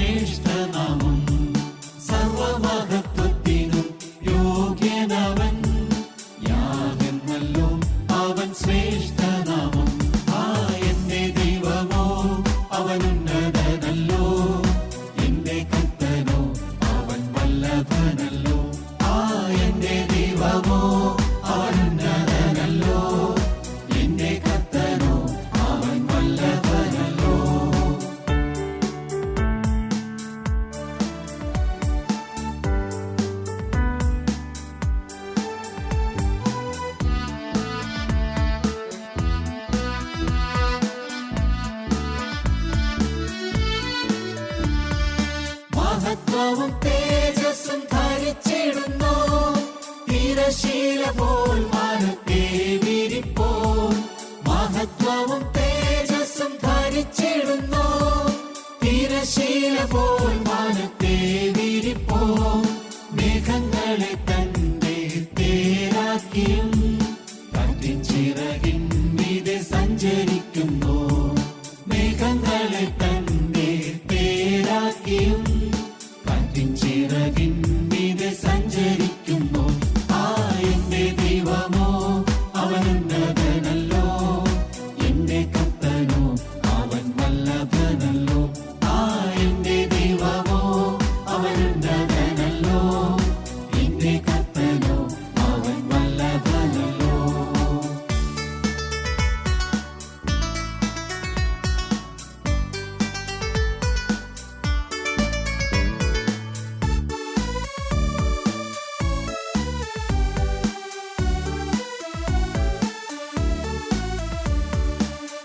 ശ്രേഷ്ഠനാമം. സർവമഹത്വത്തിനും യോഗ്യനവൻ. യാഗെന്നല്ലോ അവൻ ശ്രേഷ്ഠനാമം. എന്റെ ദൈവമോ അവനുന്നതനല്ലോ. എന്റെ കർത്തനോ അവൻ വല്ലഭനല്ലോ. എന്റെ ദൈവമോ അവനുന്നതനല്ലോ. എന്റെ കർത്തനോ അവൻ വല്ലഭനല്ലോ. മഹത്വവും തേജസ്സും ധരിച്ചിടുന്നു. തിരശീല പോൽ വാനത്തെ വിരിപ്പോ. മഹത്വവും തേജസ്സും ധരിച്ചിടുന്നു. തിരശീല പോൽ വാനത്തെ വിരിപ്പോ. മേഘങ്ങളെ തന്റെ തേരാക്കിയും കാറ്റിൻ ചിറകിൻ മീതെ സഞ്ചരിക്കുന്നു. മേഘങ്ങളെ തന്റെ തേരാക്കിയും കാറ്റിൻ ചിറകിൻ മീതെ സഞ്ചരിക്കുന്നു. എന്റെ ദൈവമോ അവനുന്നതനല്ലോ. എന്റെ കർത്തനോ അവൻ വല്ലഭനല്ലോ. എന്റെ ദൈവമോ അവനുന്നതനല്ലോ. എന്റെ കർത്തനോ അവൻ വല്ലഭനല്ലോ.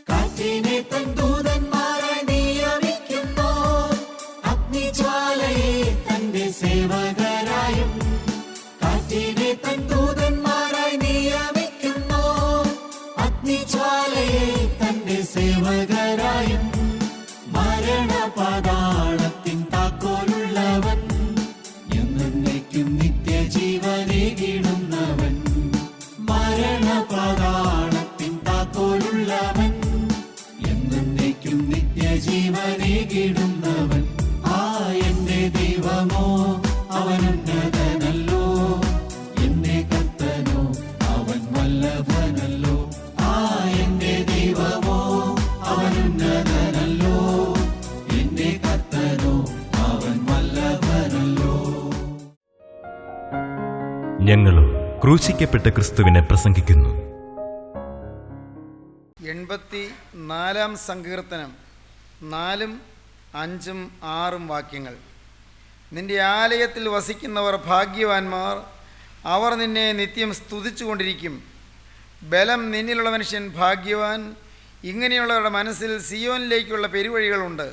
കാറ്റിനെ തൻ ദൂതന്മാരായി നിയമിക്കുന്നു. അഗ്നിജ്വാലയെ തന്റെ സേവകരായും. കാറ്റിനെ തൻ ദൂതന്മാരായി നിയമിക്കുന്നു. അഗ്നിജ്വാലയെ തന്റെ സേവകരായും. മരണപാതാളത്തിൻ താക്കോലുള്ളവൻ. എന്നേക്കും നിത്യജീവനേകിടുന്നവൻ. മരണപാതാളത്തിൻ താക്കോലുള്ളവൻ. എന്നേക്കും നിത്യജീവനേകിടുന്നവൻ. എന്റെ ദൈവമോ അവനുന്നതനല്ലോ. എന്റെ കർത്തനോ അവൻ വല്ലഭനല്ലോ. എന്റെ ദൈവമോ അവനുന്നതനല്ലോ. എന്റെ കർത്തനോ അവൻ വല്ലഭനല്ലോ. ഞങ്ങളും ക്രൂശിക്കപ്പെട്ട ക്രിസ്തുവിനെ പ്രസംഗിക്കുന്നു. 84 സങ്കീർത്തനം 4, 5, 6 വാക്യങ്ങൾ. നിന്റെ ആലയത്തിൽ വസിക്കുന്നവർ ഭാഗ്യവാന്മാർ. അവർ നിന്നെ നിത്യം സ്തുതിച്ചുകൊണ്ടിരിക്കും. ബലം നിന്നിലുള്ള മനുഷ്യൻ ഭാഗ്യവാൻ. ഇങ്ങനെയുള്ളവരുടെ മനസ്സിൽ സിയോനിലേക്കുള്ള പെരുവഴികളുണ്ട്.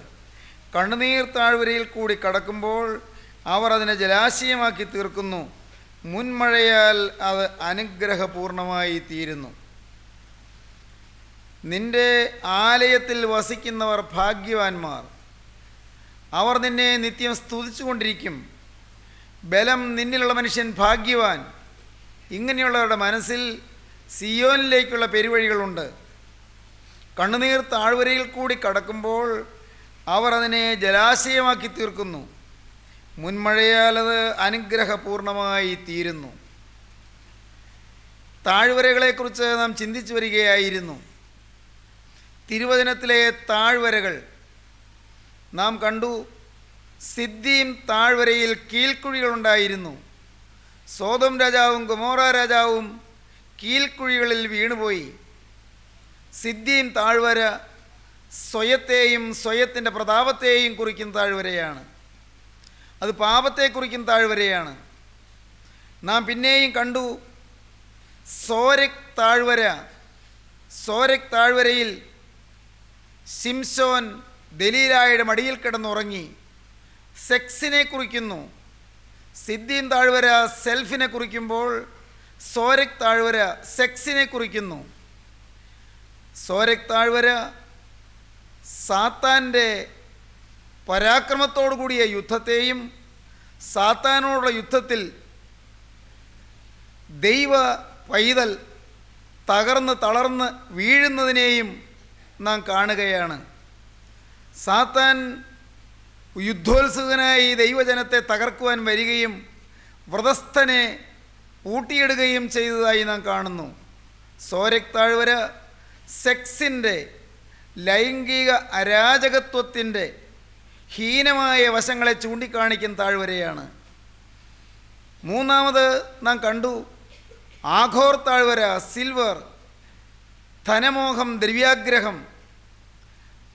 കണ്ണുനീർ താഴ്വരയിൽ കൂടി കടക്കുമ്പോൾ അവർ അതിനെ ജലാശയമാക്കി തീർക്കുന്നു. മുൻമഴയാൽ അത് അനുഗ്രഹപൂർണമായി തീരുന്നു. നിന്റെ ആലയത്തിൽ വസിക്കുന്നവർ ഭാഗ്യവാന്മാർ. അവർ നിന്നെ നിത്യം സ്തുതിച്ചുകൊണ്ടിരിക്കും. ബലം നിന്നിലുള്ള മനുഷ്യൻ ഭാഗ്യവാൻ. ഇങ്ങനെയുള്ളവരുടെ മനസ്സിൽ സിയോനിലേക്കുള്ള പെരുവഴികളുണ്ട്. കണ്ണുനീർ താഴ്വരയിൽ കൂടി കടക്കുമ്പോൾ അവർ അതിനെ ജലാശയമാക്കി തീർക്കുന്നു. മുൻമഴയാൽ അത് അനുഗ്രഹപൂർണമായി തീരുന്നു. താഴ്വരകളെക്കുറിച്ച് നാം ചിന്തിച്ചു വരികയായിരുന്നു. തിരുവചനത്തിലെ താഴ്വരകൾ നാം കണ്ടു. സിദ്ദീം താഴ്വരയിൽ കീൽക്കുഴികളുണ്ടായിരുന്നു. സോദോം രാജാവും ഗൊമോറ രാജാവും കീൽക്കുഴികളിൽ വീണുപോയി. സിദ്ദീം താഴ്വര സ്വയത്തെയും സ്വയത്തിൻ്റെ പ്രതാപത്തെയും കുറിക്കുന്ന താഴ്വരയാണ്. അത് പാപത്തെ കുറിക്കുന്ന താഴ്വരയാണ്. നാം പിന്നെയും കണ്ടു സോരക് താഴ്വര. സോരക് താഴ്വരയിൽ ശിംശോൻ ദലീലായുടെ മടിയിൽ കിടന്നുറങ്ങി. സെക്സിനെ കുറിക്കുന്നു. സിദ്ദീം താഴ്വര സെൽഫിനെ കുറിക്കുമ്പോൾ സോരക് താഴ്വര സെക്സിനെ കുറിക്കുന്നു. സോരക് താഴ്വര സാത്താൻ്റെ പരാക്രമത്തോടു കൂടിയ യുദ്ധത്തെയും സാത്താനോടുള്ള യുദ്ധത്തിൽ ദൈവ പൈതൽ തകർന്ന് തളർന്ന് വീഴുന്നതിനെയും നാം കാണുകയാണ്. സാത്താൻ യുദ്ധോത്സുകനായി ദൈവജനത്തെ തകർക്കുവാൻ വരികയും വ്രതസ്ഥനെ പൂട്ടിയിടുകയും ചെയ്തതായി നാം കാണുന്നു. സോരക് താഴ്വര സെക്സിൻ്റെ, ലൈംഗിക അരാജകത്വത്തിൻ്റെ ഹീനമായ വശങ്ങളെ ചൂണ്ടിക്കാണിക്കുന്ന താഴ്വരയാണ്. മൂന്നാമത് നാം കണ്ടു ആഘോർ താഴ്വര, സിൽവർ, ധനമോഹം, ദ്രവ്യാഗ്രഹം,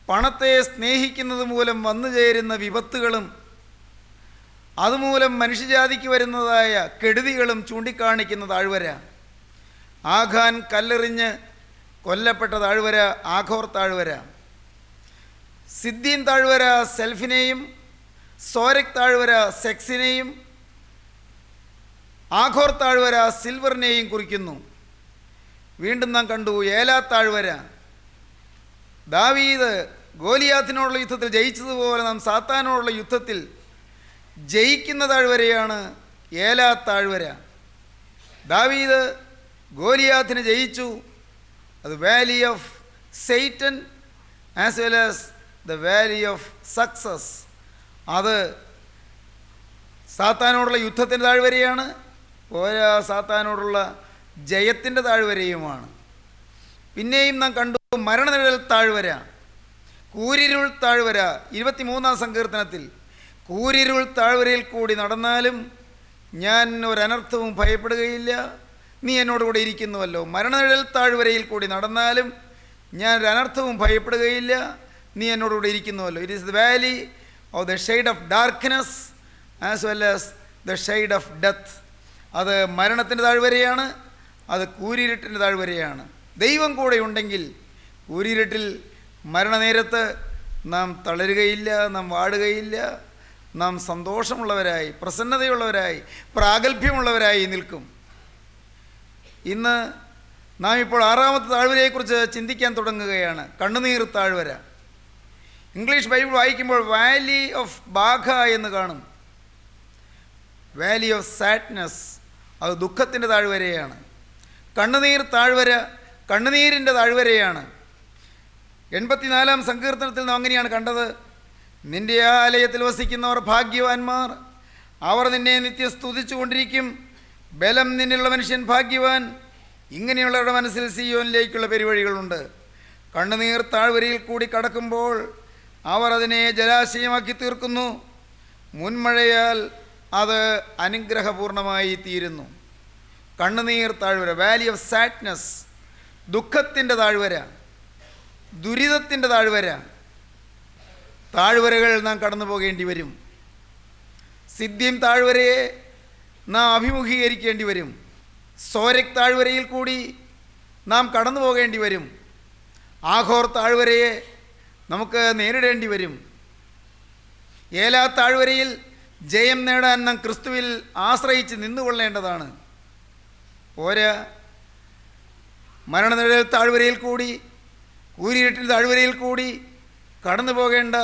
പണത്തെ സ്നേഹിക്കുന്നത് മൂലം വന്നു ചേരുന്ന വിപത്തുകളും അതുമൂലം മനുഷ്യജാതിക്ക് വരുന്നതായ കെടുതികളും ചൂണ്ടിക്കാണിക്കുന്ന താഴ്വര. ആഖാൻ കല്ലെറിഞ്ഞ് കൊല്ലപ്പെട്ട താഴ്വര ആഘോർ താഴ്വര. സിദ്ദീൻ താഴ്വര സെൽഫിനെയും സോരക് താഴ്വര സെക്സിനെയും ആഘോർ താഴ്വര സിൽവറിനെയും കുറിക്കുന്നു. വീണ്ടും നാം കണ്ടു ഏലാ താഴ്വര. ദാവീദ് ഗോലിയാത്തിനോടുള്ള യുദ്ധത്തിൽ ജയിച്ചതുപോലെ നാം സാത്താനോടുള്ള യുദ്ധത്തിൽ ജയിക്കുന്ന താഴ്വരയാണ് ഏലാ താഴ്വര. ദാവീദ് ഗോലിയാത്തിനെ ജയിച്ചു. അത് Valley of Satan as well as the valley of success. അത് സാത്താനോടുള്ള യുദ്ധത്തിൻ്റെ താഴ്വരയാണ്, പോരാ സാത്താനോടുള്ള ജയത്തിൻ്റെ താഴ്വരയുമാണ്. പിന്നെയും നാം കണ്ടു മരണനിഴൽ താഴ്വര, കൂരിരുൾ താഴ്വര. 23-ാം സങ്കീർത്തനത്തിൽ കൂരിരുൾ താഴ്വരയിൽ കൂടി നടന്നാലും ഞാൻ ഒരനർത്ഥവും ഭയപ്പെടുകയില്ല, നീ എന്നോടുകൂടെ ഇരിക്കുന്നുവല്ലോ. മരണനിഴൽ താഴ്വരയിൽ കൂടി നടന്നാലും ഞാൻ ഒരനർത്ഥവും ഭയപ്പെടുകയില്ല, നീ എന്നോടുകൂടെ ഇരിക്കുന്നുവല്ലോ. It is the valley of the shade of darkness as well as the shade of death. അത് മരണത്തിൻ്റെ താഴ്വരയാണ്, അത് കൂരിരുട്ടിൻ്റെ താഴ്വരയാണ്. ദൈവം കൂടെ ഉണ്ടെങ്കിൽ കൂരിരുട്ടിൽ മരണനേരത്ത് നാം തളരുകയില്ല, നാം വാടുകയില്ല, നാം സന്തോഷമുള്ളവരായി, പ്രസന്നതയുള്ളവരായി, പ്രാഗൽഭ്യമുള്ളവരായി നിൽക്കും. ഇന്ന് നാം ഇപ്പോൾ 6-ാമത്തെ താഴ്വരയെക്കുറിച്ച് ചിന്തിക്കാൻ തുടങ്ങുകയാണ്, കണ്ണുനീർ താഴ്വര. ഇംഗ്ലീഷ് ബൈബിൾ വായിക്കുമ്പോൾ വാലി ഓഫ് ബാഘ എന്ന് കാണും. വാലി ഓഫ് സാഡ്നെസ്, അത് ദുഃഖത്തിൻ്റെ താഴ്വരയാണ്. കണ്ണുനീർ താഴ്വര കണ്ണുനീരിൻ്റെ താഴ്വരയാണ്. 84-ാം സങ്കീർത്തനത്തിൽ നാം അങ്ങനെയാണ് കണ്ടത്. നിൻ്റെ ആലയത്തിൽ വസിക്കുന്നവർ ഭാഗ്യവാന്മാർ, അവർ നിന്നെ നിത്യം സ്തുതിച്ചു കൊണ്ടിരിക്കും. ബലം നിന്നുള്ള മനുഷ്യൻ ഭാഗ്യവാൻ, ഇങ്ങനെയുള്ളവരുടെ മനസ്സിൽ സിയോനിലേക്കുള്ള പെരുവഴികളുണ്ട്. കണ്ണുനീർ താഴ്വരയിൽ കൂടി കടക്കുമ്പോൾ അവർ അതിനെ ജലാശയമാക്കി തീർക്കുന്നു, മുൻമഴയാൽ അത് അനുഗ്രഹപൂർണമായി തീരുന്നു. കണ്ണുനീർ താഴ്വര, വാലി ഓഫ് സാഡ്നെസ്, ദുഃഖത്തിൻ്റെ താഴ്വര, ദുരിതത്തിൻ്റെ താഴ്വര. താഴ്വരകൾ നാം കടന്നു പോകേണ്ടി വരും. സിദ്ദീം താഴ്വരയെ നാം അഭിമുഖീകരിക്കേണ്ടി വരും. സോരക് താഴ്വരയിൽ കൂടി നാം കടന്നു പോകേണ്ടി വരും. ആഘോർ താഴ്വരയെ നമുക്ക് നേരിടേണ്ടി വരും. ഏലാ താഴ്വരയിൽ ജയം നേടാൻ നാം ക്രിസ്തുവിൽ ആശ്രയിച്ച് നിന്നുകൊള്ളേണ്ടതാണ്. പോരാ, മരണനിഴൽ താഴ്വരയിൽ കൂടി, കൂരിരുട്ടിൻ്റെ താഴ്വരയിൽ കൂടി കടന്നു പോകേണ്ട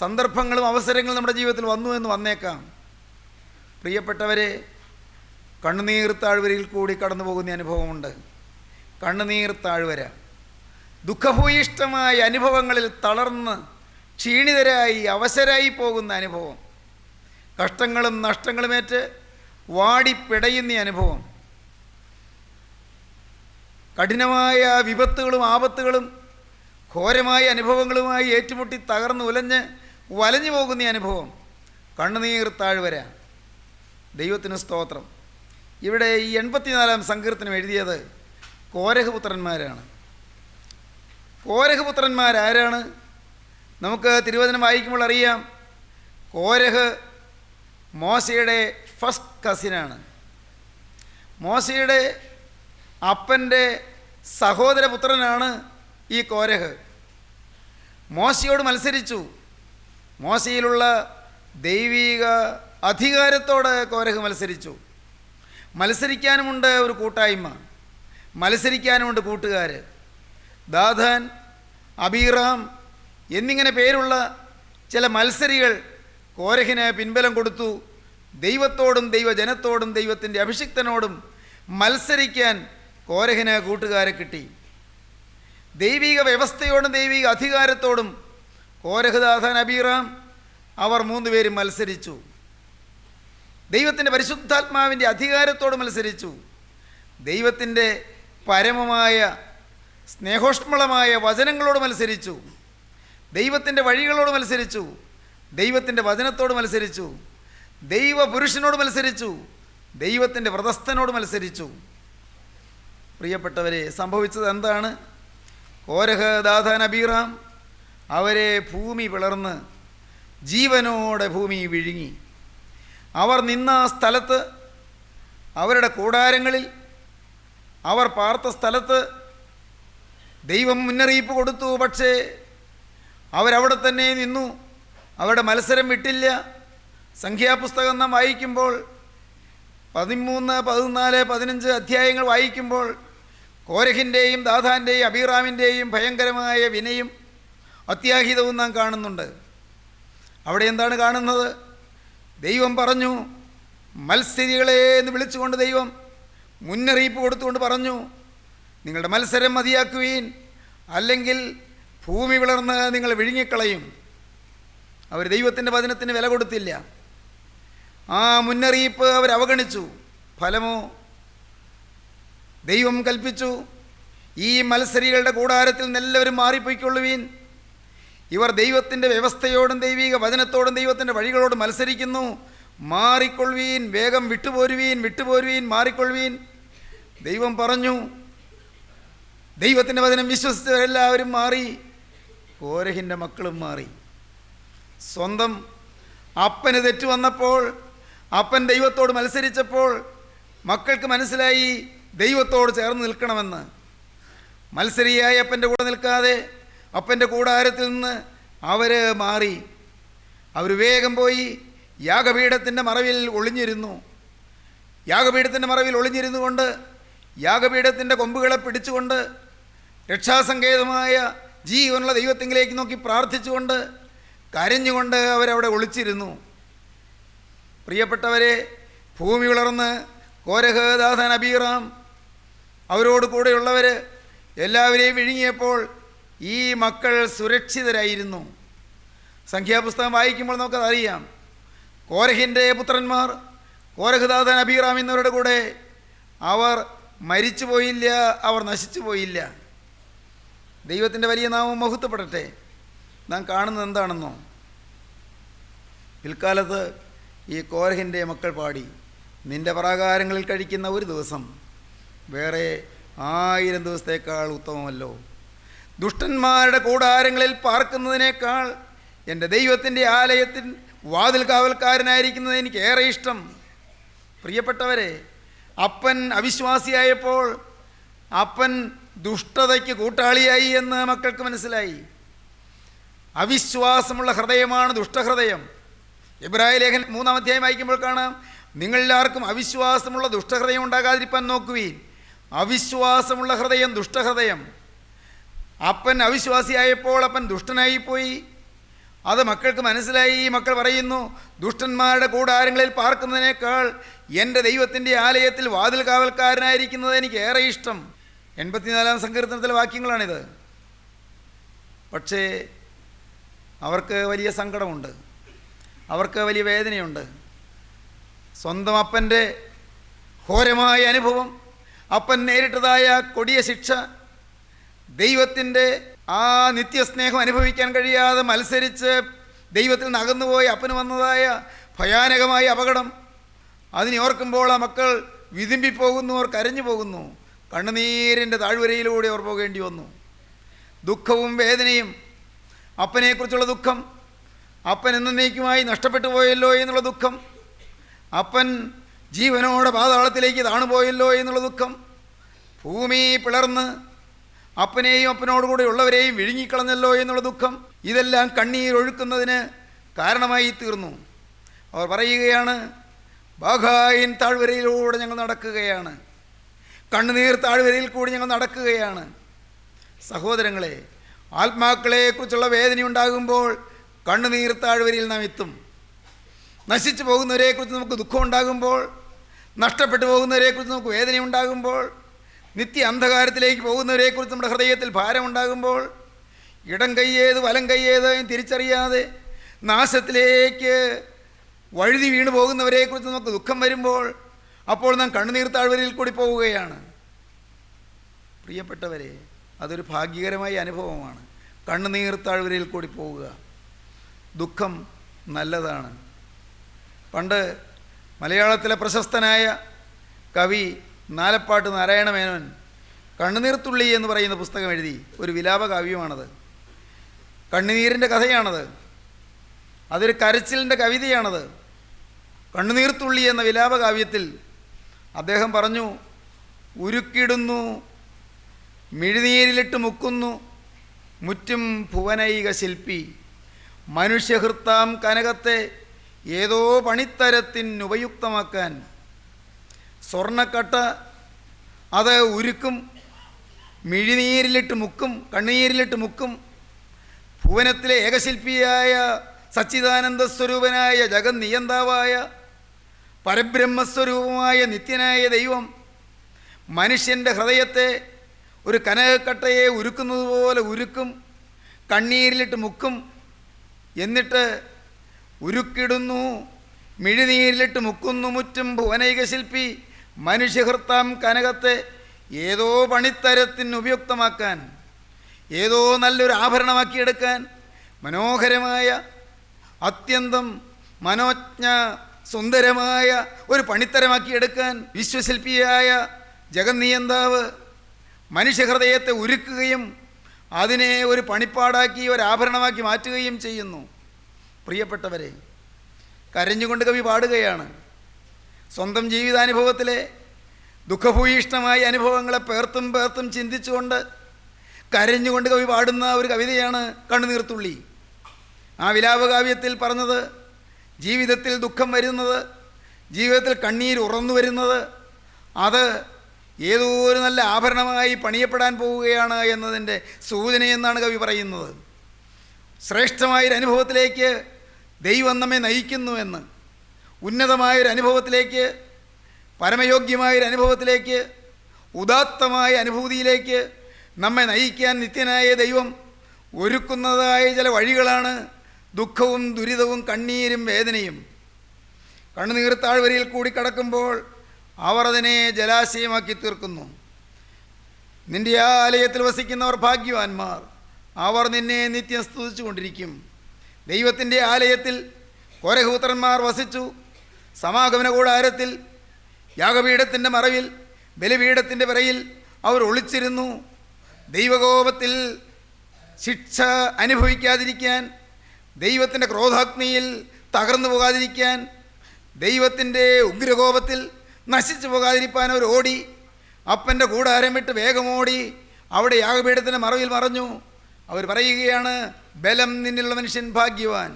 സന്ദർഭങ്ങളും അവസരങ്ങളും നമ്മുടെ ജീവിതത്തിൽ വന്നു എന്ന് വന്നേക്കാം. പ്രിയപ്പെട്ടവരെ, കണ്ണുനീർ താഴ്വരയിൽ കൂടി കടന്നു പോകുന്ന അനുഭവമുണ്ട്. കണ്ണുനീർ താഴ്വര, ദുഃഖഭൂയിഷ്ടമായ അനുഭവങ്ങളിൽ തളർന്ന് ക്ഷീണിതരായി അവശരായി പോകുന്ന അനുഭവം, കഷ്ടങ്ങളും നഷ്ടങ്ങളുമേറ്റ് വാടിപ്പിടയുന്ന അനുഭവം, കഠിനമായ വിപത്തുകളും ആപത്തുകളും ഘോരമായ അനുഭവങ്ങളുമായി ഏറ്റുമുട്ടി തകർന്ന് വലഞ്ഞു പോകുന്ന അനുഭവം, കണ്ണുനീർ താഴ്വര. ദൈവത്തിന് സ്തോത്രം. ഇവിടെ ഈ 84-ാം സങ്കീർത്തനം എഴുതിയത് കോരഹ് പുത്രന്മാരാണ്. കോരഹ് പുത്രന്മാരാരാണ്? നമുക്ക് തിരുവചനം വായിക്കുമ്പോൾ അറിയാം. കോരഹ് മോശയുടെ ഫസ്റ്റ് കസിനാണ്. മോശയുടെ അപ്പൻ്റെ സഹോദരപുത്രനാണ് ഈ കോരഹ്. മോശയോട് മത്സരിച്ചു. മോശയിലുള്ള ദൈവിക അധികാരത്തോട് കോരഹ് മത്സരിച്ചു. മത്സരിക്കാനുമുണ്ട് ഒരു കൂട്ടായ്മ, മത്സരിക്കാനുമുണ്ട് കൂട്ടുകാർ. ദാഥാൻ, അബീറാം എന്നിങ്ങനെ പേരുള്ള ചില മത്സരികൾ കോരഹിന് പിൻബലം കൊടുത്തു. ദൈവത്തോടും ദൈവജനത്തോടും ദൈവത്തിൻ്റെ അഭിഷിക്തനോടും മത്സരിക്കാൻ കോരഹിന് കൂട്ടുകാരെ കിട്ടി. ദൈവിക വ്യവസ്ഥയോടും ദൈവിക അധികാരത്തോടും കോരഹ്, ദാഥാൻ, അബീറാം അവർ 3 പേരും മത്സരിച്ചു. ദൈവത്തിൻ്റെ പരിശുദ്ധാത്മാവിൻ്റെ അധികാരത്തോട് മത്സരിച്ചു. ദൈവത്തിൻ്റെ പരമമായ സ്നേഹോഷ്മളമായ വചനങ്ങളോട് മത്സരിച്ചു. ദൈവത്തിൻ്റെ വഴികളോട് മത്സരിച്ചു. ദൈവത്തിൻ്റെ വചനത്തോട് മത്സരിച്ചു. ദൈവപുരുഷനോട് മത്സരിച്ചു. ദൈവത്തിൻ്റെ വ്രതസ്ഥനോട് മത്സരിച്ചു. പ്രിയപ്പെട്ടവരെ, സംഭവിച്ചത് എന്താണ്? കോരഹ്, ദാഥാൻ, അബീറാം അവരെ ഭൂമി പിളർന്ന് ജീവനോടെ ഭൂമി വിഴുങ്ങി. അവർ നിന്ന സ്ഥലത്ത്, അവരുടെ കൂടാരങ്ങളിൽ, അവർ പാർത്ത സ്ഥലത്ത് ദൈവം മുന്നറിയിപ്പ് കൊടുത്തു. പക്ഷേ അവരവിടെ തന്നെ നിന്നു. അവരുടെ മത്സരം വിട്ടില്ല. സംഖ്യാപുസ്തകം നാം വായിക്കുമ്പോൾ 13, 14, 15 അധ്യായങ്ങൾ വായിക്കുമ്പോൾ കോരഹിൻ്റെയും ദാഥാൻ്റെയും അബീറാമിൻ്റെയും ഭയങ്കരമായ വിനയും അത്യാഹിതവും നാം കാണുന്നുണ്ട്. അവിടെ എന്താണ് കാണുന്നത്? ദൈവം പറഞ്ഞു, മത്സരികളെ എന്ന് വിളിച്ചുകൊണ്ട് ദൈവം മുന്നറിയിപ്പ് കൊടുത്തുകൊണ്ട് പറഞ്ഞു, നിങ്ങളുടെ മത്സരം മതിയാക്കുവീൻ, അല്ലെങ്കിൽ ഭൂമി പിളർന്ന് നിങ്ങൾ വിഴുങ്ങിക്കളയും. അവർ ദൈവത്തിൻ്റെ വചനത്തിന് വില കൊടുത്തില്ല. ആ മുന്നറിയിപ്പ് അവർ അവഗണിച്ചു. ഫലമോ? ദൈവം കൽപ്പിച്ചു, ഈ മത്സരികളുടെ കൂടാരത്തിൽ നിന്നെല്ലാവരും മാറിപ്പോയിക്കൊള്ളുവീൻ. ഇവർ ദൈവത്തിൻ്റെ വ്യവസ്ഥയോടും ദൈവിക വചനത്തോടും ദൈവത്തിൻ്റെ വഴികളോടും മത്സരിക്കുന്നു. മാറിക്കൊള്ളുവീൻ, വേഗം വിട്ടുപോരുവീൻ, വിട്ടുപോരുവീൻ, മാറിക്കൊള്ളുവീൻ. ദൈവം പറഞ്ഞു. ദൈവത്തിൻ്റെ വചനം വിശ്വസിച്ചവരെല്ലാവരും മാറി. കോരഹിൻ്റെ മക്കളും മാറി. സ്വന്തം അപ്പന് തെറ്റു വന്നപ്പോൾ, അപ്പൻ ദൈവത്തോട് മത്സരിച്ചപ്പോൾ മക്കൾക്ക് മനസ്സിലായി ദൈവത്തോട് ചേർന്ന് നിൽക്കണമെന്ന്. മത്സരിയായ അപ്പൻ്റെ കൂടെ നിൽക്കാതെ അപ്പൻ്റെ കൂടാരത്തിൽ നിന്ന് അവർ മാറി. അവർ വേഗം പോയി യാഗപീഠത്തിൻ്റെ മറവിൽ ഒളിഞ്ഞിരുന്നു. യാഗപീഠത്തിൻ്റെ മറവിൽ ഒളിഞ്ഞിരുന്നു കൊണ്ട് യാഗപീഠത്തിൻ്റെ കൊമ്പുകളെ പിടിച്ചുകൊണ്ട് രക്ഷാസങ്കേതമായ ജീവനുള്ള ദൈവത്തിങ്കിലേക്ക് നോക്കി പ്രാർത്ഥിച്ചുകൊണ്ട് കരഞ്ഞുകൊണ്ട് അവരവിടെ ഒളിച്ചിരുന്നു. പ്രിയപ്പെട്ടവരെ, ഭൂമി വളർന്ന് കോരഹ്, ദാഥാൻ, അബീറാം അവരോട് കൂടെയുള്ളവർ എല്ലാവരെയും വിഴുങ്ങിയപ്പോൾ ഈ മക്കൾ സുരക്ഷിതരായിരുന്നു. സംഖ്യാപുസ്തകം വായിക്കുമ്പോൾ നമുക്കതറിയാം. കോരഹിൻ്റെ പുത്രന്മാർ കോരഹ്, ദാഥാൻ, അബീറാം എന്നവരുടെ കൂടെ അവർ മരിച്ചു പോയില്ല, അവർ നശിച്ചു പോയില്ല. ദൈവത്തിൻ്റെ വലിയ നാമം മഹത്വപ്പെടട്ടെ. നാം കാണുന്നത് എന്താണെന്നോ? പിൽക്കാലത്ത് ഈ കോരഹിൻ്റെ മക്കൾ പാടി, നിൻ്റെ പ്രാകാരങ്ങളിൽ കഴിക്കുന്ന ഒരു ദിവസം വേറെ 1000 ദിവസത്തേക്കാൾ ഉത്തമമല്ലോ. ദുഷ്ടന്മാരുടെ കൂടാരങ്ങളിൽ പാർക്കുന്നതിനേക്കാൾ എൻ്റെ ദൈവത്തിൻ്റെ ആലയത്തിൽ വാതിൽ കാവൽക്കാരനായിരിക്കുന്നത് എനിക്ക് ഏറെ ഇഷ്ടം. പ്രിയപ്പെട്ടവരെ, അപ്പൻ അവിശ്വാസിയായപ്പോൾ അപ്പൻ ദുഷ്ടതയ്ക്ക് കൂട്ടാളിയായി എന്ന് മക്കൾക്ക് മനസ്സിലായി. അവിശ്വാസമുള്ള ഹൃദയമാണ് ദുഷ്ടഹൃദയം. എബ്രായ ലേഖനം 3-ാം അധ്യായം വായിക്കുമ്പോൾ കാണാം, നിങ്ങളെല്ലാവർക്കും അവിശ്വാസമുള്ള ദുഷ്ടഹൃദയം ഉണ്ടാകാതിരിക്കാൻ നോക്കുവീൻ. അവിശ്വാസമുള്ള ഹൃദയം ദുഷ്ടഹൃദയം. അപ്പൻ അവിശ്വാസിയായപ്പോൾ അപ്പൻ ദുഷ്ടനായിപ്പോയി. അത് മക്കൾക്ക് മനസ്സിലായി. മക്കൾ പറയുന്നു, ദുഷ്ടന്മാരുടെ കൂടാരങ്ങളിൽ പാർക്കുന്നതിനേക്കാൾ എൻ്റെ ദൈവത്തിൻ്റെ ആലയത്തിൽ വാതിൽ കാവൽക്കാരനായിരിക്കുന്നത് എനിക്ക് ഏറെ ഇഷ്ടം. 84-ാം സങ്കീർത്തനത്തിലെ വാക്യങ്ങളാണിത്. പക്ഷേ അവർക്ക് വലിയ സങ്കടമുണ്ട്, അവർക്ക് വലിയ വേദനയുണ്ട്. സ്വന്തം അപ്പൻ്റെ ഘോരമായ അനുഭവം, അപ്പൻ നേരിട്ടതായ കൊടിയ ശിക്ഷ, ദൈവത്തിൻ്റെ ആ നിത്യസ്നേഹം അനുഭവിക്കാൻ കഴിയാതെ മത്സരിച്ച് ദൈവത്തിൽ നിന്ന് അകന്നുപോയി അപ്പന് വന്നതായ ഭയാനകമായ അപകടം, അതിനെ ഓർക്കുമ്പോൾ ആ മക്കൾ വിതുമ്പിപ്പോകുന്നു, അവർ കരഞ്ഞു പോകുന്നു. കണ്ണുനീരിൻ്റെ താഴ്വരയിലൂടെ അവർ പോകേണ്ടി വന്നു. ദുഃഖവും വേദനയും, അപ്പനെക്കുറിച്ചുള്ള ദുഃഖം, അപ്പൻ എന്നേക്കുമായി നഷ്ടപ്പെട്ടു പോയല്ലോ എന്നുള്ള ദുഃഖം, അപ്പൻ ജീവനോടെ പാതാളത്തിലേക്ക് താണുപോയല്ലോ എന്നുള്ള ദുഃഖം, ഭൂമി പിളർന്ന് അപ്പനെയും അപ്പനോടുകൂടെ ഉള്ളവരെയും വിഴുങ്ങിക്കളഞ്ഞല്ലോ എന്നുള്ള ദുഃഖം, ഇതെല്ലാം കണ്ണീരൊഴുക്കുന്നതിന് കാരണമായി തീർന്നു. അവർ പറയുകയാണ്, ബാഖായിൻ താഴ്വരയിലൂടെ ഞങ്ങൾ നടക്കുകയാണ്, കണ്ണുനീർ താഴ്വരയിൽ കൂടി ഞങ്ങൾ നടക്കുകയാണ്. സഹോദരങ്ങളെ, ആത്മാക്കളെക്കുറിച്ചുള്ള വേദന ഉണ്ടാകുമ്പോൾ കണ്ണുനീർ താഴ്വരയിൽ നാം എത്തും. നശിച്ചു പോകുന്നവരെക്കുറിച്ച് നമുക്ക് ദുഃഖം ഉണ്ടാകുമ്പോൾ, നഷ്ടപ്പെട്ടു പോകുന്നവരെക്കുറിച്ച് നമുക്ക് വേദന ഉണ്ടാകുമ്പോൾ, നിത്യ അന്ധകാരത്തിലേക്ക് പോകുന്നവരെക്കുറിച്ച് നമ്മുടെ ഹൃദയത്തിൽ ഭാരമുണ്ടാകുമ്പോൾ, ഇടം കൈയേത് വലം കൈയേത് തിരിച്ചറിയാതെ നാശത്തിലേക്ക് വഴുതി വീണു പോകുന്നവരെക്കുറിച്ച് നമുക്ക് ദുഃഖം വരുമ്പോൾ അപ്പോൾ നാം കണ്ണുനീർ താഴ്വരയിൽ കൂടി പോവുകയാണ്. പ്രിയപ്പെട്ടവരെ, അതൊരു ഭാഗ്യകരമായ അനുഭവമാണ്. കണ്ണുനീർ താഴ്വരയിൽ കൂടി പോവുക. ദുഃഖം നല്ലതാണ്. പണ്ട് മലയാളത്തിലെ പ്രശസ്തനായ കവി നാലപ്പാട്ട് നാരായണ മേനോൻ കണ്ണുനീർത്തുള്ളി എന്ന് പറയുന്ന പുസ്തകം എഴുതി. ഒരു വിലാപ കാവ്യമാണത്. കണ്ണുനീരിൻ്റെ കഥയാണത്. അതൊരു കരച്ചിലിൻ്റെ കവിതയാണത്. കണ്ണുനീർത്തുള്ളി എന്ന വിലാപ കാവ്യത്തിൽ അദ്ദേഹം പറഞ്ഞു, ഉരുക്കിടുന്നു, മിഴിനീരിലിട്ട് മുക്കുന്നു, മുറ്റും ഭുവനൈക ശില്പി, മനുഷ്യഹൃത്താം കനകത്തെ ഏതോ പണിത്തരത്തിനുപയുക്തമാക്കാൻ. സ്വർണ്ണക്കട്ട അത് ഉരുക്കും, മിഴിനീരിലിട്ട് മുക്കും, കണ്ണീരിലിട്ട് മുക്കും. ഭുവനത്തിലെ ഏകശില്പിയായ സച്ചിദാനന്ദ സ്വരൂപനായ ജഗന്നിയന്താവായ പരബ്രഹ്മസ്വരൂപമായ നിത്യനായ ദൈവം മനുഷ്യൻ്റെ ഹൃദയത്തെ ഒരു കനകക്കട്ടയെ ഉരുക്കുന്നത് പോലെ ഉരുക്കും, കണ്ണീരിലിട്ട് മുക്കും. എന്നിട്ട് ഉരുക്കിടുന്നു, മിഴിനീരിലിട്ട് മുക്കുന്നു, മുറ്റും ഭുവനൈക ശില്പി, മനുഷ്യഹൃത്താം കനകത്തെ ഏതോ പണിത്തരത്തിന് ഉപയുക്തമാക്കാൻ, ഏതോ നല്ലൊരു ആഭരണമാക്കിയെടുക്കാൻ, മനോഹരമായ അത്യന്തം മനോജ്ഞ സുന്ദരമായ ഒരു പണിത്തരമാക്കിയെടുക്കാൻ വിശ്വശില്പിയായ ജഗന്നിയന്താവ് മനുഷ്യഹൃദയത്തെ ഉരുക്കുകയും അതിനെ ഒരു പണിപ്പാടാക്കി ഒരു ആഭരണമാക്കി മാറ്റുകയും ചെയ്യുന്നു. പ്രിയപ്പെട്ടവരെ, കരഞ്ഞുകൊണ്ട് കവി പാടുകയാണ്. സ്വന്തം ജീവിതാനുഭവത്തിലെ ദുഃഖഭൂയിഷ്ഠമായ അനുഭവങ്ങളെ പേർത്തും പേർത്തും ചിന്തിച്ചുകൊണ്ട് കരഞ്ഞുകൊണ്ട് കവി പാടുന്ന ഒരു കവിതയാണ് കണ്ണുനീർത്തുള്ളി. ആ വിലാപകാവ്യത്തിൽ പറഞ്ഞത്, ജീവിതത്തിൽ ദുഃഖം വരുന്നത്, ജീവിതത്തിൽ കണ്ണീർ ഉറന്നു വരുന്നത്, അത് ഏതോ ഒരു നല്ല ആഭരണമായി പണിയപ്പെടാൻ പോവുകയാണ് എന്നതിൻ്റെ സൂചനയെന്നാണ് കവി പറയുന്നത്. ശ്രേഷ്ഠമായൊരനുഭവത്തിലേക്ക് ദൈവം നമ്മെ നയിക്കുന്നുവെന്ന്, ഉന്നതമായൊരു അനുഭവത്തിലേക്ക്, പരമയോഗ്യമായൊരനുഭവത്തിലേക്ക്, ഉദാത്തമായ അനുഭൂതിയിലേക്ക് നമ്മെ നയിക്കാൻ നിത്യനായ ദൈവം ഒരുക്കുന്നതായ ചില വഴികളാണ് ദുഃഖവും ദുരിതവും കണ്ണീരും വേദനയും. കണ്ണുനീർ താഴ്വരയിൽ കൂടി കടക്കുമ്പോൾ അവർ അതിനെ ജലാശയമാക്കി തീർക്കുന്നു. നിൻ്റെ ആലയത്തിൽ വസിക്കുന്നവർ ഭാഗ്യവാന്മാർ, അവർ നിന്നെ നിത്യം സ്തുതിച്ചു കൊണ്ടിരിക്കും. ദൈവത്തിൻ്റെ ആലയത്തിൽ കോരഹൂത്രന്മാർ വസിച്ചു. സമാഗമന കൂടാരത്തിൽ യാഗപീഠത്തിൻ്റെ മറവിൽ ബലിപീഠത്തിൻ്റെ വിറയിൽ അവർ ഒളിച്ചിരുന്നു. ദൈവകോപത്തിൽ ശിക്ഷ അനുഭവിക്കാതിരിക്കാൻ, ദൈവത്തിൻ്റെ ക്രോധാഗ്നിയിൽ തകർന്നു പോകാതിരിക്കാൻ, ദൈവത്തിൻ്റെ ഉഗ്രകോപത്തിൽ നശിച്ചു പോകാതിരിക്കാൻ അവർ ഓടി. അപ്പൻ്റെ കൂടാരം വിട്ട് വേഗമോടി അവിടെ യാഗപീഠത്തിൻ്റെ മറവിൽ മറഞ്ഞു. അവർ പറയുകയാണ്, ബലം നിന്നുള്ള മനുഷ്യൻ ഭാഗ്യവാൻ.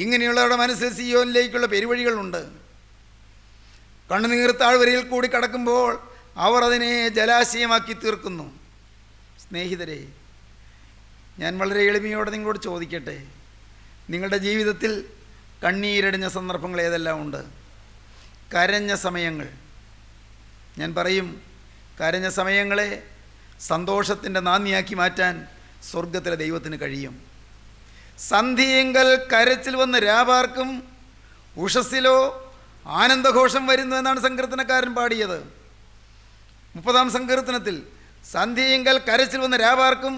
ഇങ്ങനെയുള്ളവരുടെ മനസ്സിൽ സിയോനിലേക്കുള്ള പെരുവഴികളുണ്ട്. കണ്ണുനീർ താഴ്വരയിൽ കൂടി കടക്കുമ്പോൾ അവർ അതിനെ ജലാശയമാക്കി തീർക്കുന്നു. സ്നേഹിതരെ, ഞാൻ വളരെ എളിമയോടെ നിങ്ങളോട് ചോദിക്കട്ടെ, നിങ്ങളുടെ ജീവിതത്തിൽ കണ്ണീരടിഞ്ഞ സന്ദർഭങ്ങൾ ഏതെല്ലാം ഉണ്ട്? കരഞ്ഞ സമയങ്ങൾ. ഞാൻ പറയും, കരഞ്ഞ സമയങ്ങളെ സന്തോഷത്തിൻ്റെ നാന്ദിയാക്കി മാറ്റാൻ സ്വർഗത്തിലെ ദൈവത്തിന് കഴിയും. സന്ധിയെങ്കൽ കരച്ചിൽ വന്ന് രാപാർക്കും, ഉഷസ്സിലോ ആനന്ദഘോഷം വരുന്നു എന്നാണ് സങ്കീർത്തനക്കാരൻ പാടിയത്. 30-ാം സങ്കീർത്തനത്തിൽ സന്ധിയെങ്കൽ കരച്ചിൽ വന്ന് രാപാർക്കും,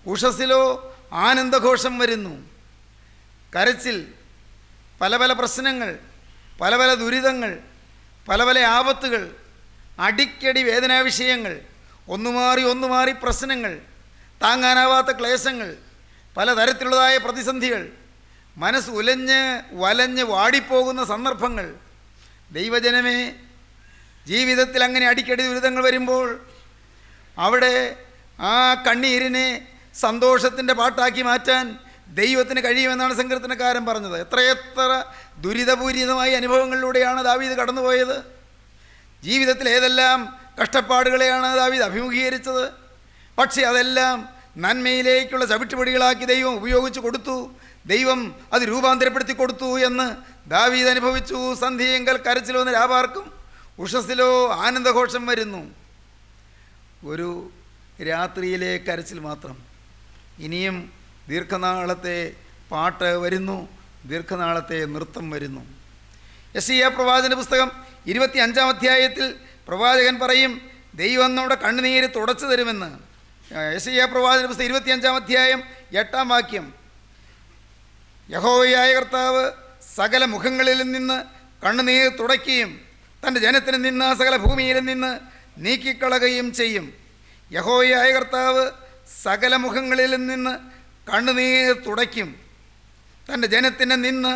ഉഷസ്സിലോ ആനന്ദഘോഷം വരുന്നു. കരച്ചിൽ, പല പല പ്രശ്നങ്ങൾ, പല പല ദുരിതങ്ങൾ, പല പല ആപത്തുകൾ, അടിക്കടി വേദനാവിഷയങ്ങൾ, ഒന്നുമാറി പ്രശ്നങ്ങൾ, താങ്ങാനാവാത്ത ക്ലേശങ്ങൾ, പലതരത്തിലുള്ളതായ പ്രതിസന്ധികൾ, മനസ്സ് ഉലഞ്ഞ് വലഞ്ഞ് വാടിപ്പോകുന്ന സന്ദർഭങ്ങൾ. ദൈവജനമേ, ജീവിതത്തിൽ അങ്ങനെ അടിക്കടി ദുരിതങ്ങൾ വരുമ്പോൾ അവിടെ ആ കണ്ണീരിനെ സന്തോഷത്തിൻ്റെ പാട്ടാക്കി മാറ്റാൻ ദൈവത്തിന് കഴിയുമെന്നാണ് സങ്കീർത്തനക്കാരൻ പറഞ്ഞത്. എത്രയെത്ര ദുരിതപൂരിതമായ അനുഭവങ്ങളിലൂടെയാണ് ദാവീദ് കടന്നുപോയത്. ജീവിതത്തിൽ ഏതെല്ലാം കഷ്ടപ്പാടുകളെയാണ് ദാവീദ് അഭിമുഖീകരിച്ചത്. പക്ഷേ അതെല്ലാം നന്മയിലേക്കുള്ള ചവിട്ടുപടികളാക്കി ദൈവം ഉപയോഗിച്ച് കൊടുത്തു. ദൈവം അത് രൂപാന്തരപ്പെടുത്തി കൊടുത്തു എന്ന് ദാവീദ് അനുഭവിച്ചു. സന്ധിയെങ്കൽ കരച്ചിൽ വന്ന് രാപാർക്കും, ഉഷസ്സിലോ ആനന്ദഘോഷം വരുന്നു. ഒരു രാത്രിയിലെ കരച്ചിൽ മാത്രം. ഇനിയും ദീർഘനാളത്തെ പാട്ട് വരുന്നു, ദീർഘനാളത്തെ നൃത്തം വരുന്നു. യെശയ്യാ പ്രവാചകന്റെ പുസ്തകം 25-ാം അധ്യായത്തിൽ പ്രവാചകൻ പറയും, ദൈവം നമ്മുടെ കണ്ണുനീര് തുടച്ചു തരുമെന്ന്. യെശയ്യാ പ്രവാചകന്റെ പുസ്തകം 25-ാം അധ്യായം 8-ാം വാക്യം, യഹോവയായ കർത്താവ് സകല മുഖങ്ങളിൽ നിന്ന് കണ്ണുനീർ തുടയ്ക്കുകയും തൻ്റെ ജനത്തിന് നിന്ന് സകല ഭൂമിയിൽ നിന്ന് നീക്കിക്കളയുകയും ചെയ്യും. യഹോവയായ കർത്താവ് സകല മുഖങ്ങളിൽ നിന്ന് കണ്ണുനീർ തുടയ്ക്കും, തൻ്റെ ജനത്തിന് നിന്ന്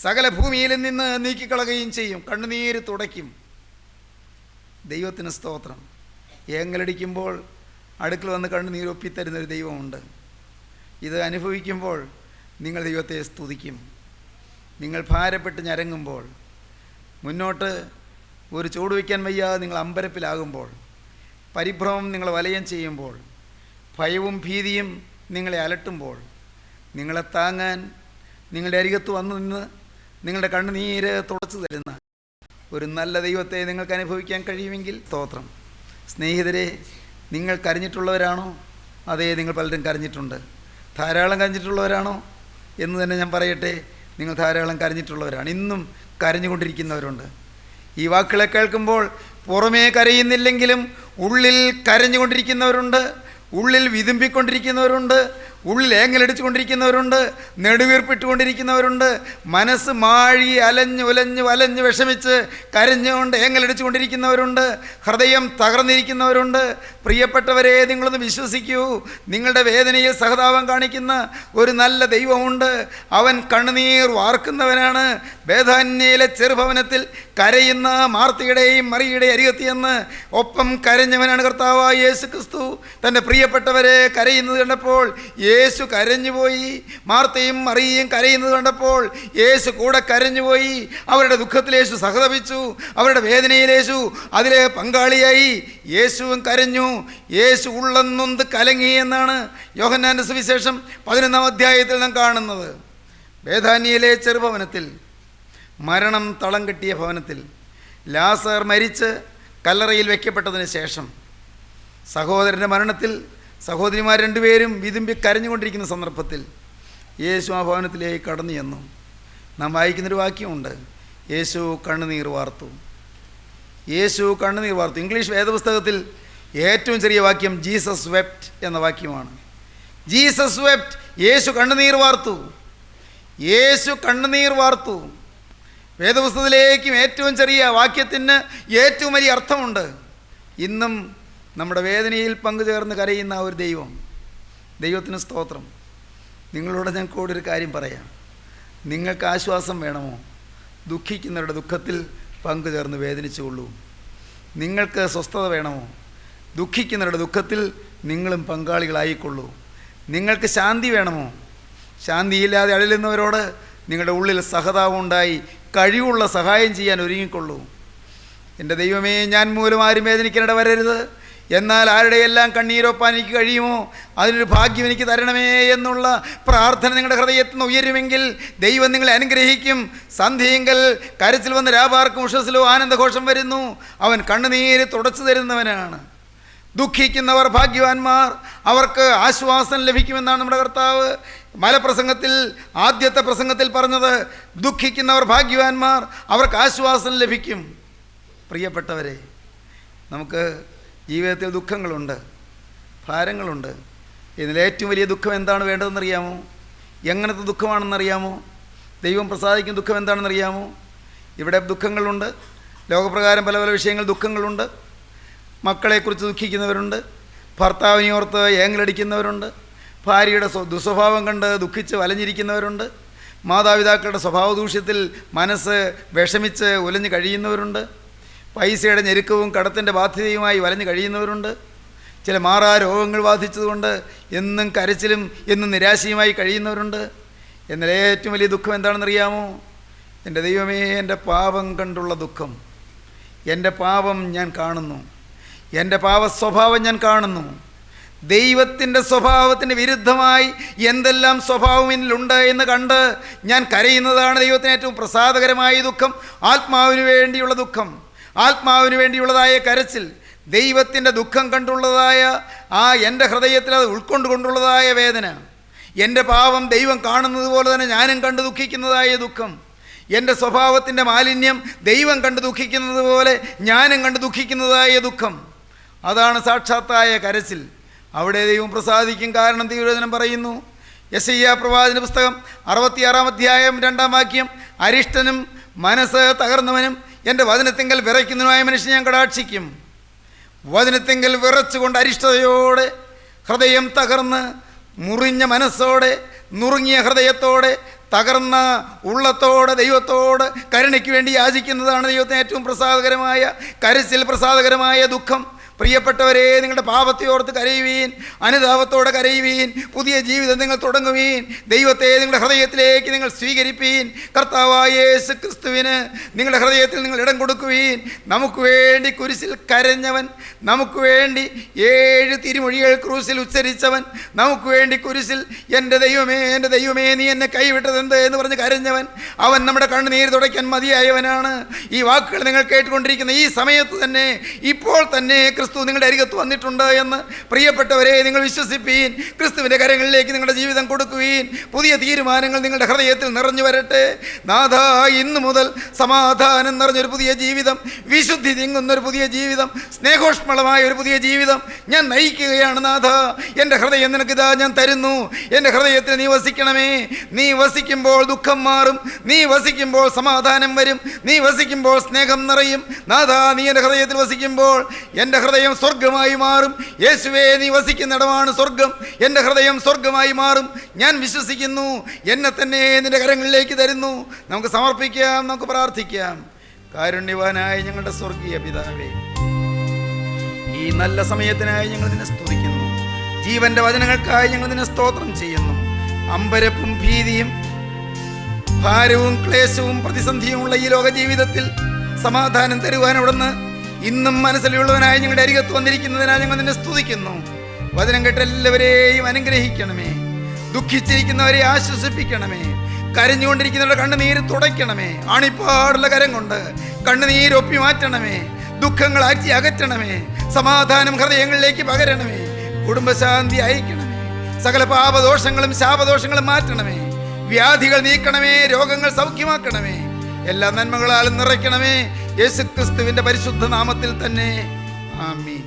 സകല ഭൂമിയിൽ നിന്ന് നീക്കിക്കളയുകയും ചെയ്യും. കണ്ണുനീര് തുടയ്ക്കും. ദൈവത്തിന് സ്തോത്രം. ഏങ്ങലടിക്കുമ്പോൾ അടുക്കൽ വന്ന് കണ്ണുനീർ ഒപ്പിത്തരുന്നൊരു ദൈവമുണ്ട്. ഇത് അനുഭവിക്കുമ്പോൾ നിങ്ങൾ ദൈവത്തെ സ്തുതിക്കും. നിങ്ങൾ ഭാരപ്പെട്ട് ഞരങ്ങുമ്പോൾ, മുന്നോട്ട് ഒരു ചൂട് വയ്ക്കാൻ വയ്യാതെ നിങ്ങൾ അമ്പരപ്പിലാകുമ്പോൾ, പരിഭ്രമം നിങ്ങളെ വലയം ചെയ്യുമ്പോൾ, ഭയവും ഭീതിയും നിങ്ങളെ അലട്ടുമ്പോൾ, നിങ്ങളെ താങ്ങാൻ നിങ്ങളുടെ അരികത്ത് വന്നു നിന്ന് നിങ്ങളുടെ കണ്ണുനീര് തുടച്ചു തരുന്ന ഒരു നല്ല ദൈവത്തെ നിങ്ങൾക്ക് അനുഭവിക്കാൻ കഴിയുമെങ്കിൽ സ്തോത്രം. സ്നേഹിതരെ, നിങ്ങൾ കരഞ്ഞിട്ടുള്ളവരാണോ? അതേ, നിങ്ങൾ പലരും കരഞ്ഞിട്ടുണ്ട്. ധാരാളം കരഞ്ഞിട്ടുള്ളവരാണോ എന്ന് തന്നെ ഞാൻ പറയട്ടെ, നിങ്ങൾ ധാരാളം കരഞ്ഞിട്ടുള്ളവരാണ്. ഇന്നും കരഞ്ഞുകൊണ്ടിരിക്കുന്നവരുണ്ട്. ഈ വാക്കുകളെ കേൾക്കുമ്പോൾ പുറമേ കരയുന്നില്ലെങ്കിലും ഉള്ളിൽ കരഞ്ഞുകൊണ്ടിരിക്കുന്നവരുണ്ട്, ഉള്ളിൽ വിതുമ്പിക്കൊണ്ടിരിക്കുന്നവരുണ്ട്, ഉള്ളിൽ ഏങ്ങലടിച്ചുകൊണ്ടിരിക്കുന്നവരുണ്ട്, നെടുവീർപ്പിട്ടുകൊണ്ടിരിക്കുന്നവരുണ്ട്, മനസ്സ് മാഴി അലഞ്ഞ് ഉലഞ്ഞ് വലഞ്ഞ് വിഷമിച്ച് കരഞ്ഞുകൊണ്ട് ഏങ്ങലടിച്ചുകൊണ്ടിരിക്കുന്നവരുണ്ട്, ഹൃദയം തകർന്നിരിക്കുന്നവരുണ്ട്. പ്രിയപ്പെട്ടവരെ, നിങ്ങളൊന്ന് വിശ്വസിക്കൂ, നിങ്ങളുടെ വേദനയിൽ സഹതാപം കാണിക്കുന്ന ഒരു നല്ല ദൈവമുണ്ട്. അവൻ കണ്ണുനീർ വാർക്കുന്നവനാണ്. ബേഥാന്യയിലെ ചെറുഭവനത്തിൽ കരയുന്ന മാർത്തയുടെയും മറിയുടെയും അരികത്തിയെന്ന് ഒപ്പം കരഞ്ഞവനാണ് കർത്താവായ യേശു ക്രിസ്തു. തൻ്റെ പ്രിയപ്പെട്ടവരെ കരയുന്നത് കണ്ടപ്പോൾ യേശു കരഞ്ഞുപോയി. മാർത്തയും മറിയയും കരയുന്നത് കണ്ടപ്പോൾ യേശു കൂടെ കരഞ്ഞുപോയി. അവരുടെ ദുഃഖത്തിൽ യേശു സഹതപിച്ചു, അവരുടെ വേദനയിൽ യേശു അതിലെ പങ്കാളിയായി. യേശുവും കരഞ്ഞു. യേശു ഉള്ളം നൊന്ത് കലങ്ങി എന്നാണ് യോഹന്നാന്റെ സുവിശേഷം 11-ാം അധ്യായത്തിൽ നാം കാണുന്നത്. ബേഥാന്യയിലെ ചെറുഭവനത്തിൽ, മരണം തളം കെട്ടിയ ഭവനത്തിൽ, ലാസർ മരിച്ച് കല്ലറയിൽ വയ്ക്കപ്പെട്ടതിന് ശേഷം സഹോദരൻ്റെ മരണത്തിൽ സഹോദരിമാർ രണ്ടുപേരും വിതുമ്പി കരഞ്ഞുകൊണ്ടിരിക്കുന്ന സന്ദർഭത്തിൽ യേശു ആ ഭവനത്തിലേക്ക് കടന്നു ചെന്നു. നാം വായിക്കുന്നൊരു വാക്യമുണ്ട്, യേശു കണ്ണുനീർ വാർത്തു. യേശു കണ്ണുനീർ വാർത്തു. ഇംഗ്ലീഷ് വേദപുസ്തകത്തിൽ ഏറ്റവും ചെറിയ വാക്യം ജീസസ് വെപ്റ്റ് എന്ന വാക്യമാണ്. Jesus wept. യേശു കണ്ണുനീർ വാർത്തു. യേശു കണ്ണുനീർ വാർത്തു. വേദപുസ്തകത്തിലേക്കും ഏറ്റവും ചെറിയ വാക്യത്തിന് ഏറ്റവും വലിയ അർത്ഥമുണ്ട്. ഇന്നും നമ്മുടെ വേദനയിൽ പങ്കുചേർന്ന് കരയുന്ന ഒരു ദൈവം. ദൈവത്തിന് സ്തോത്രം. നിങ്ങളോട് ഞാൻ കൂടൊരു കാര്യം പറയാം. നിങ്ങൾക്ക് ആശ്വാസം വേണമോ? ദുഃഖിക്കുന്നവരുടെ ദുഃഖത്തിൽ പങ്കുചേർന്ന് വേദനിച്ചുകൊള്ളൂ. നിങ്ങൾക്ക് സ്വസ്ഥത വേണമോ? ദുഃഖിക്കുന്നവരുടെ ദുഃഖത്തിൽ നിങ്ങളും പങ്കാളികളായിക്കൊള്ളൂ. നിങ്ങൾക്ക് ശാന്തി വേണമോ? ശാന്തിയില്ലാതെ അഴലുന്നവരോട് നിങ്ങളുടെ ഉള്ളിൽ സഹതാപമുണ്ടായി കഴിവുള്ള സഹായം ചെയ്യാൻ ഒരുങ്ങിക്കൊള്ളൂ. എൻ്റെ ദൈവമേ, ഞാൻ മൂലം ആരും വേദനിക്കാനിട വരരുത്, എന്നാൽ ആരുടെയെല്ലാം കണ്ണീരൊപ്പാൻ എനിക്ക് കഴിയുമോ അതിനൊരു ഭാഗ്യം എനിക്ക് തരണമേ എന്നുള്ള പ്രാർത്ഥന നിങ്ങളുടെ ഹൃദയത്തിൽ നിന്ന് ഉയരുമെങ്കിൽ ദൈവം നിങ്ങളെ അനുഗ്രഹിക്കും. സന്ധ്യയെങ്കിൽ കരച്ചിൽ വന്ന് രാപാർക്കും ഉഷസ്സിലോ ആനന്ദഘോഷം വരുന്നു. അവൻ കണ്ണുനീര് തുടച്ചു തരുന്നവനാണ്. ദുഃഖിക്കുന്നവർ ഭാഗ്യവാന്മാർ, അവർക്ക് ആശ്വാസം ലഭിക്കുമെന്നാണ് നമ്മുടെ കർത്താവ് മലപ്രസംഗത്തിൽ ആദ്യത്തെ പ്രസംഗത്തിൽ പറഞ്ഞത്. ദുഃഖിക്കുന്നവർ ഭാഗ്യവാന്മാർ, അവർക്ക് ആശ്വാസം ലഭിക്കും. പ്രിയപ്പെട്ടവരെ, നമുക്ക് ജീവിതത്തിൽ ദുഃഖങ്ങളുണ്ട്, ഭാരങ്ങളുണ്ട്. ഇതിൽ ഏറ്റവും വലിയ ദുഃഖം എന്താണ് വേണ്ടതെന്നറിയാമോ? എങ്ങനത്തെ ദുഃഖമാണെന്നറിയാമോ? ദൈവം പ്രസാദിക്കുന്ന ദുഃഖം എന്താണെന്നറിയാമോ? ഇവിടെ ദുഃഖങ്ങളുണ്ട്, ലോകപ്രകാരം പല പല വിഷയങ്ങൾ ദുഃഖങ്ങളുണ്ട്. മക്കളെക്കുറിച്ച് ദുഃഖിക്കുന്നവരുണ്ട്, ഭർത്താവിനെ ഓർത്ത് ഏങ്ങലടിക്കുന്നവരുണ്ട്, ഭാര്യയുടെ ദുസ്വഭാവം കണ്ട് ദുഃഖിച്ച് വലഞ്ഞിരിക്കുന്നവരുണ്ട്, മാതാപിതാക്കളുടെ സ്വഭാവ ദൂഷ്യത്തിൽ മനസ്സ് വിഷമിച്ച് ഉലഞ്ഞ് കഴിയുന്നവരുണ്ട്, പൈസയുടെ ഞെരുക്കവും കടത്തിൻ്റെ ബാധ്യതയുമായി വലഞ്ഞ് കഴിയുന്നവരുണ്ട്, ചില മാറാ രോഗങ്ങൾ ബാധിച്ചതുകൊണ്ട് എന്നും കരച്ചിലും എന്നും നിരാശയുമായി കഴിയുന്നവരുണ്ട്. എന്നാൽ ഏറ്റവും വലിയ ദുഃഖം എന്താണെന്നറിയാമോ? എൻ്റെ ദൈവമേ, എൻ്റെ പാപം കണ്ടുള്ള ദുഃഖം. എൻ്റെ പാപം ഞാൻ കാണുന്നു, എൻ്റെ പാപ സ്വഭാവം ഞാൻ കാണുന്നു. ദൈവത്തിൻ്റെ സ്വഭാവത്തിന് വിരുദ്ധമായി എന്തെല്ലാം സ്വഭാവം എന്നിലുണ്ട് എന്ന് കണ്ട് ഞാൻ കരയുന്നതാണ് ദൈവത്തിന് ഏറ്റവും പ്രസാദകരമായ ദുഃഖം. ആത്മാവിന് വേണ്ടിയുള്ള ദുഃഖം, ആത്മാവിന് വേണ്ടിയുള്ളതായ കരച്ചിൽ, ദൈവത്തിൻ്റെ ദുഃഖം കണ്ടുള്ളതായ എൻ്റെ ഹൃദയത്തിൽ അത് ഉൾക്കൊണ്ടുകൊണ്ടുള്ളതായ വേദന. എൻ്റെ പാപം ദൈവം കാണുന്നത് പോലെ തന്നെ ഞാനും കണ്ട് ദുഃഖിക്കുന്നതായ ദുഃഖം, എൻ്റെ സ്വഭാവത്തിൻ്റെ മാലിന്യം ദൈവം കണ്ട് ദുഃഖിക്കുന്നത് പോലെ ഞാനും കണ്ട് ദുഃഖിക്കുന്നതായ ദുഃഖം, അതാണ് സാക്ഷാത്തായ കരച്ചിൽ. അവിടെ ദൈവം പ്രസാദിക്കും. കാരണം തിരുവചനം പറയുന്നു, യെശയ്യാ പ്രവാചന പുസ്തകം 66 അധ്യായം 2 വാക്യം, അരിഷ്ടനും മനസ്സ് തകർന്നവനും എൻ്റെ വചനത്തിങ്കൽ വിറയ്ക്കുന്നതിനുമായ മനുഷ്യൻ ഞാൻ കടാക്ഷിക്കും. വചനത്തിങ്കൽ വിറച്ചുകൊണ്ട് അരിഷ്ടതയോടെ, ഹൃദയം തകർന്ന്, മുറിഞ്ഞ മനസ്സോടെ, നുറുങ്ങിയ ഹൃദയത്തോടെ, തകർന്ന ഉള്ളത്തോടെ ദൈവത്തോട് കരുണയ്ക്ക് വേണ്ടി യാചിക്കുന്നതാണ് ദൈവത്തിന് ഏറ്റവും പ്രസാദകരമായ കരച്ചിൽ, പ്രസാദകരമായ ദുഃഖം. പ്രിയപ്പെട്ടവരെ, നിങ്ങളുടെ പാപത്തെ ഓർത്ത് കരയുവീൻ, അനുതാപത്തോടെ കരയുവീൻ, പുതിയ ജീവിതം നിങ്ങൾ തുടങ്ങുവീൻ, ദൈവത്തെ നിങ്ങളുടെ ഹൃദയത്തിലേക്ക് നിങ്ങൾ സ്വീകരിപ്പീൻ. കർത്താവായ യേശു ക്രിസ്തുവിന് നിങ്ങളുടെ ഹൃദയത്തിൽ നിങ്ങൾ ഇടം കൊടുക്കുവീൻ. നമുക്ക് വേണ്ടി കുരിശിൽ കരഞ്ഞവൻ, നമുക്ക് വേണ്ടി 7 തിരുമൊഴികൾ ക്രൂശിൽ ഉച്ചരിച്ചവൻ, നമുക്ക് വേണ്ടി കുരിശിൽ എൻ്റെ ദൈവമേ, എൻ്റെ ദൈവമേ, നീ എന്നെ കൈവിട്ടതെന്ത് എന്ന് പറഞ്ഞ് കരഞ്ഞവൻ, അവൻ നമ്മുടെ കണ്ണുനീര് തുടയ്ക്കാൻ മതിയായവനാണ്. ഈ വാക്കുകൾ നിങ്ങൾ കേട്ടുകൊണ്ടിരിക്കുന്ന ഈ സമയത്ത് തന്നെ, ഇപ്പോൾ തന്നെ ക്രിസ്തു നിങ്ങളുടെ അരികത്ത് വന്നിട്ടുണ്ട് എന്ന് പ്രിയപ്പെട്ടവരെ നിങ്ങൾ വിശ്വസിപ്പീൻ. ക്രിസ്തുവിൻ്റെ കരങ്ങളിലേക്ക് നിങ്ങളുടെ ജീവിതം കൊടുക്കുവീൻ. പുതിയ തീരുമാനങ്ങൾ നിങ്ങളുടെ ഹൃദയത്തിൽ നിറഞ്ഞു വരട്ടെ. നാഥ, ഇന്നു മുതൽ സമാധാനം നിറഞ്ഞൊരു പുതിയ ജീവിതം, വിശുദ്ധി തിങ്ങുന്നൊരു പുതിയ ജീവിതം, സ്നേഹോഷ്മളമായ ഒരു പുതിയ ജീവിതം ഞാൻ നയിക്കുകയാണ്. നാഥ, എൻ്റെ ഹൃദയം നിനക്കിതാ ഞാൻ തരുന്നു. എൻ്റെ ഹൃദയത്തിൽ നീ വസിക്കണമേ. നീ വസിക്കുമ്പോൾ ദുഃഖം മാറും, നീ വസിക്കുമ്പോൾ സമാധാനം വരും, നീ വസിക്കുമ്പോൾ സ്നേഹം നിറയും. നാഥ, നീ എൻ്റെ ഹൃദയത്തിൽ വസിക്കുമ്പോൾ എൻ്റെ ഹൃദയം സ്വർഗമായി മാറും. യേശുവേ, നീ വസിക്കുന്നിടമാണ് സ്വർഗം. എൻ്റെ ഹൃദയം സ്വർഗമായി മാറും. ഞാൻ വിശ്വസിക്കുന്നു. എന്നെ തന്നെ നിന്റെ കരങ്ങളിലേക്ക് തരുന്നു. നമുക്ക് സമർപ്പിക്കാം, നമുക്ക് പ്രാർത്ഥിക്കാം. കാരുണ്യവാനായ ഞങ്ങളുടെ സ്വർഗീയ പിതാവേ, ഈ നല്ല സമയത്തിനായി ഞങ്ങൾ നിന്നെ സ്തുതിക്കുന്നു. ജീവന്റെ വചനങ്ങൾക്കായി ഞങ്ങൾ നിന്നെ സ്തോത്രം ചെയ്യുന്നു. അമ്പരപ്പും ഭീതിയും ഭാരവും ക്ലേശവും പ്രതിസന്ധിയുമുള്ള ഈ ലോക ജീവിതത്തിൽ സമാധാനം തരുവാൻ അവിടുന്ന് ഇന്നും മനസ്സിലുള്ളവനായി ഞങ്ങളുടെ അരികത്ത് വന്നിരിക്കുന്നതിനാൽ ഞങ്ങൾ നിന്നെ സ്തുതിക്കുന്നു. വചനം കേട്ട എല്ലാവരെയും അനുഗ്രഹിക്കണമേ. ദുഃഖിച്ചിരിക്കുന്നവരെ ആശ്വസിപ്പിക്കണമേ. കരഞ്ഞുകൊണ്ടിരിക്കുന്നവരുടെ കണ്ണുനീര് തുടയ്ക്കണമേ. ആണിപ്പാടുള്ള കരം കൊണ്ട് കണ്ണുനീരൊപ്പി മാറ്റണമേ. ദുഃഖങ്ങൾ അകറ്റണമേ. സമാധാനം ഹൃദയങ്ങളിലേക്ക് പകരണമേ. കുടുംബശാന്തി അയക്കണമേ. സകല പാപദോഷങ്ങളും ശാപദോഷങ്ങളും മാറ്റണമേ. വ്യാധികൾ നീക്കണമേ. രോഗങ്ങൾ സൗഖ്യമാക്കണമേ. എല്ലാ നന്മകളാലും നിറയ്ക്കണമേ. യേശുക്രിസ്തുവിന്റെ പരിശുദ്ധ നാമത്തിൽ തന്നെ. ആമീൻ.